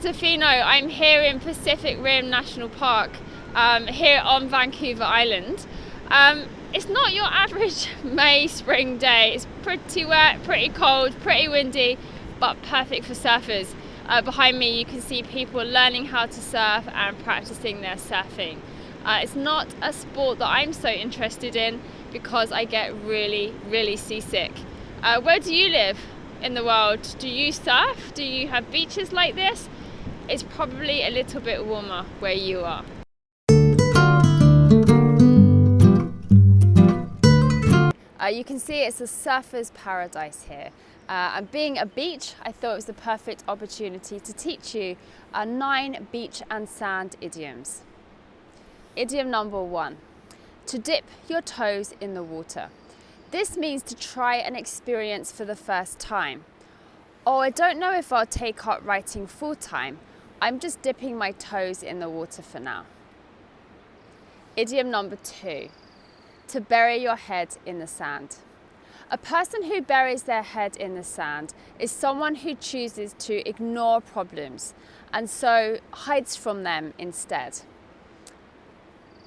Tofino. I'm here in Pacific Rim National Park, here on Vancouver Island. It's not your average May spring day. It's pretty wet, pretty cold, pretty windy, but perfect for surfers. Behind me you can see people learning how to surf and practicing their surfing. It's not a sport that I'm so interested in because I get really seasick. Where do you live in the world? Do you surf? Do you have beaches like this? It's probably a little bit warmer where you are. You can see it's a surfer's paradise here. And being a beach, I thought it was the perfect opportunity to teach you 9 beach and sand idioms. Idiom number 1, to dip your toes in the water. This means to try an experience for the first time. Oh, I don't know if I'll take up writing full time. I'm just dipping my toes in the water for now. Idiom number 2, to bury your head in the sand. A person who buries their head in the sand is someone who chooses to ignore problems and so hides from them instead.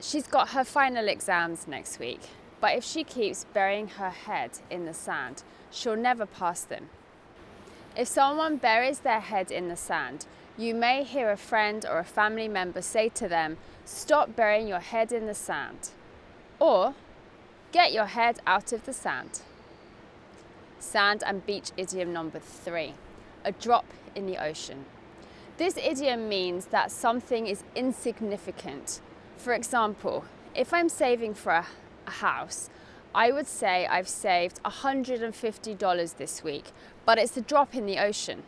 She's got her final exams next week, but if she keeps burying her head in the sand, she'll never pass them. If someone buries their head in the sand, you may hear a friend or a family member say to them, "Stop burying your head in the sand," or "Get your head out of the sand." Sand and beach idiom number 3, a drop in the ocean. This idiom means that something is insignificant. For example, if I'm saving for a house, I would say I've saved $150 this week, but it's a drop in the ocean.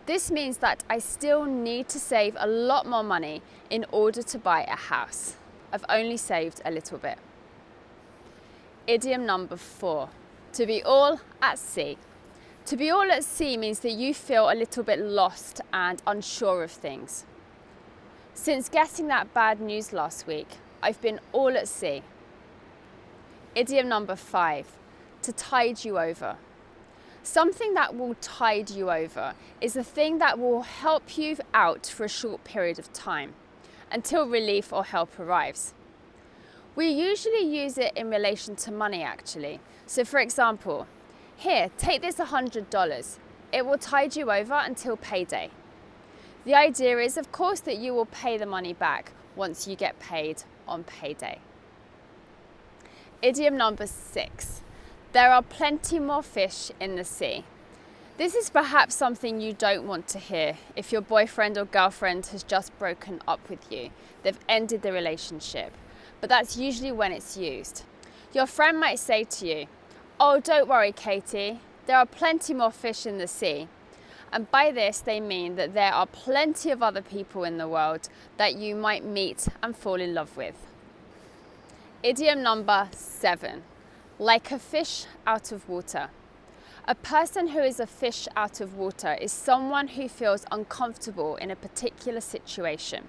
This means that I still need to save a lot more money in order to buy a house. I've only saved a little bit. Idiom number 4, to be all at sea. To be all at sea means that you feel a little bit lost and unsure of things. Since getting that bad news last week, I've been all at sea. Idiom number 5, to tide you over. Something that will tide you over is a thing that will help you out for a short period of time, until relief or help arrives. We usually use it in relation to money actually. So for example, here, take this $100. It will tide you over until payday. The idea is, of course, that you will pay the money back once you get paid on payday. Idiom number 6, there are plenty more fish in the sea. This is perhaps something you don't want to hear if your boyfriend or girlfriend has just broken up with you. They've ended the relationship, but that's usually when it's used. Your friend might say to you, "Oh, don't worry, Katie, there are plenty more fish in the sea." And by this, they mean that there are plenty of other people in the world that you might meet and fall in love with. Idiom number 7, like a fish out of water. A person who is a fish out of water is someone who feels uncomfortable in a particular situation.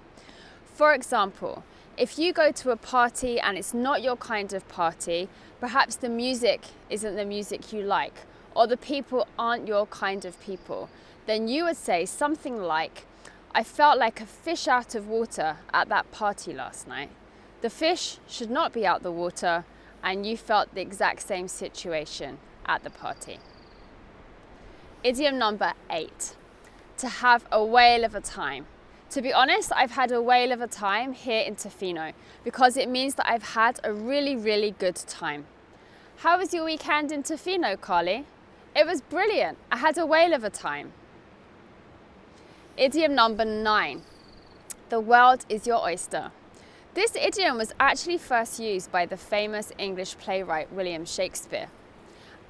For example, if you go to a party and it's not your kind of party, perhaps the music isn't the music you like, or the people aren't your kind of people, then you would say something like, "I felt like a fish out of water at that party last night." The fish should not be out the water, and you felt the exact same situation at the party. Idiom number 8, to have a whale of a time. To be honest, I've had a whale of a time here in Tofino because it means that I've had a really good time. How was your weekend in Tofino, Carly? It was brilliant. I had a whale of a time. Idiom number 9, the world is your oyster. This idiom was actually first used by the famous English playwright William Shakespeare,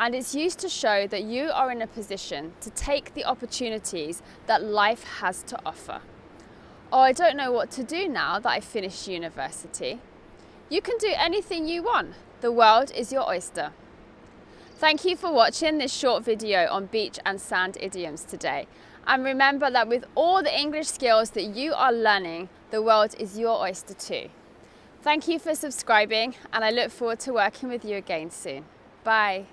and it's used to show that you are in a position to take the opportunities that life has to offer. Oh, I don't know what to do now that I've finished university. You can do anything you want. The world is your oyster. Thank you for watching this short video on beach and sand idioms today. And remember that with all the English skills that you are learning, the world is your oyster too. Thank you for subscribing, and I look forward to working with you again soon. Bye.